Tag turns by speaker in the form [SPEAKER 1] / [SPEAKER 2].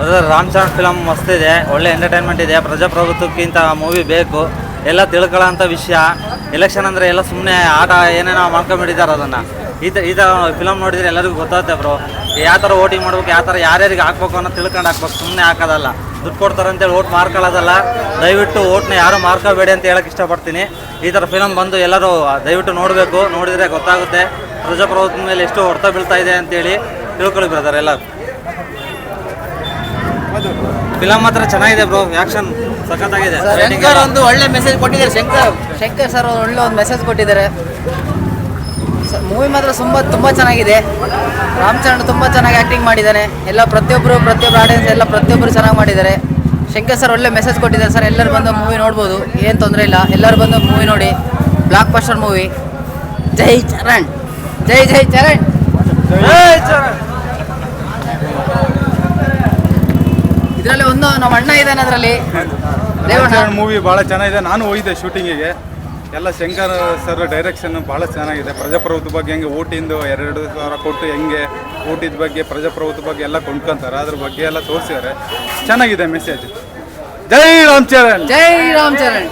[SPEAKER 1] ಅದು ರಾಮ್ ಚರಣ್ ಫಿಲಮ್ ಮಸ್ತಿದೆ, ಒಳ್ಳೆ ಎಂಟರ್ಟೈನ್ಮೆಂಟ್ ಇದೆ. ಪ್ರಜಾಪ್ರಭುತ್ವಕ್ಕಿಂತ ಮೂವಿ ಬೇಕು, ಎಲ್ಲ ತಿಳ್ಕೊಳ್ಳೋಂಥ ವಿಷಯ. ಎಲೆಕ್ಷನ್ ಅಂದರೆ ಎಲ್ಲ ಸುಮ್ಮನೆ ಆಟ ಏನೇನೋ ಮಾಡ್ಕೊಂಬಿಟ್ಟಿದ್ದಾರೆ. ಅದನ್ನು ಈ ಥರ ಫಿಲಮ್ ನೋಡಿದರೆ ಎಲ್ಲರಿಗೂ ಗೊತ್ತಾಗುತ್ತೆ ಬ್ರೋ. ಯಾವ ಥರ ವೋಟಿಂಗ್ ಮಾಡ್ಬೇಕು, ಯಾವ ಥರ ಯಾರ್ಯಾರಿಗೆ ಹಾಕ್ಬೇಕು ಅನ್ನೋ ತಿಳ್ಕೊಂಡು ಹಾಕ್ಬೇಕು, ಸುಮ್ಮನೆ ಹಾಕೋದಲ್ಲ. ದುಡ್ಡು ಕೊಡ್ತಾರೆ ಅಂತೇಳಿ ಓಟ್ ಮಾರ್ಕೊಳ್ಳೋದಲ್ಲ. ದಯವಿಟ್ಟು ಓಟ್ನ ಯಾರು ಮಾರ್ಕೋಬೇಡಿ ಅಂತ ಹೇಳಕ್ಕೆ ಇಷ್ಟಪಡ್ತೀನಿ. ಈ ಥರ ಫಿಲಮ್ ಬಂದು ಎಲ್ಲರೂ ದಯವಿಟ್ಟು ನೋಡಬೇಕು, ನೋಡಿದರೆ ಗೊತ್ತಾಗುತ್ತೆ ಪ್ರಜಾಪ್ರಭುತ್ವದ ಮೇಲೆ ಎಷ್ಟು ಹೊಡೆತ ಬೀಳ್ತಾ ಇದೆ ಅಂತೇಳಿ ತಿಳ್ಕೊಳ್ಳಿ ಬ್ರದರ್. ಎಲ್ಲ ಫಿಲಮ್ ಮಾತ್ರ ಚೆನ್ನಾಗಿದೆ ಬ್ರೋ, ಆ್ಯಕ್ಷನ್ ಸಖತ್ತಾಗಿದೆ.
[SPEAKER 2] ಶಂಕರ್ ಒಂದು ಒಳ್ಳೆ ಮೆಸೇಜ್ ಕೊಟ್ಟಿದ್ದಾರೆ. ಶಂಕರ್ ಸರ್ ಒಳ್ಳೆ ಒಂದು ಮೆಸೇಜ್ ಕೊಟ್ಟಿದ್ದಾರೆ. ಮೂವಿ ಮಾತ್ರ ತುಂಬ ಚೆನ್ನಾಗಿದೆ. ರಾಮ್ ಚರಣ್ ತುಂಬ ಚೆನ್ನಾಗಿ ಆ್ಯಕ್ಟಿಂಗ್ ಮಾಡಿದ್ದಾನೆ. ಎಲ್ಲ ಪ್ರತಿಯೊಬ್ಬರು ಆಡಿಯನ್ಸ್ ಎಲ್ಲ ಪ್ರತಿಯೊಬ್ಬರು ಚೆನ್ನಾಗಿ ಮಾಡಿದ್ದಾರೆ. ಶಂಕರ್ ಸರ್ ಒಳ್ಳೆ ಮೆಸೇಜ್ ಕೊಟ್ಟಿದ್ದಾರೆ ಸರ್. ಎಲ್ಲರೂ ಬಂದು ಮೂವಿ ನೋಡ್ಬೋದು, ಏನು ತೊಂದರೆ ಇಲ್ಲ. ಎಲ್ಲರೂ ಬಂದು ಮೂವಿ ನೋಡಿ, ಬ್ಲಾಕ್ ಬಸ್ಟರ್ ಮೂವಿ. ಜೈ ಚರಣ್, ಜೈ ಜೈ ಚರಣ್,
[SPEAKER 1] ಜೈ ಚರಣ್.
[SPEAKER 2] ಇದರಲ್ಲಿ ಒಂದು ನಮ್ಮ ಅಣ್ಣ ಇದ್ದಾನೆ ಅದರಲ್ಲಿ.
[SPEAKER 3] ಮೂವಿ ಭಾಳ ಚೆನ್ನಾಗಿದೆ. ನಾನು ಹೋಗಿದ್ದೆ ಶೂಟಿಂಗಿಗೆ. ಎಲ್ಲ ಶಂಕರ್ ಸರ್ ಡೈರೆಕ್ಷನ್ ಭಾಳ ಚೆನ್ನಾಗಿದೆ. ಪ್ರಜಾಪ್ರಭುತ್ವ ಬಗ್ಗೆ ಹೆಂಗೆ ಓಟಿಂದು 2,000 ಕೊಟ್ಟು ಹೆಂಗೆ ಓಟಿದ ಬಗ್ಗೆ ಪ್ರಜಾಪ್ರಭುತ್ವ ಬಗ್ಗೆ ಎಲ್ಲ ಕೊಂಡ್ಕೊಂತಾರೆ, ಅದ್ರ ಬಗ್ಗೆ ಎಲ್ಲ ತೋರಿಸಿದ್ದಾರೆ. ಚೆನ್ನಾಗಿದೆ ಮೆಸೇಜ್. ಜೈ ರಾಮ್ ಚರಣ್,
[SPEAKER 2] ಜೈ ರಾಮ್ ಚರಣ್.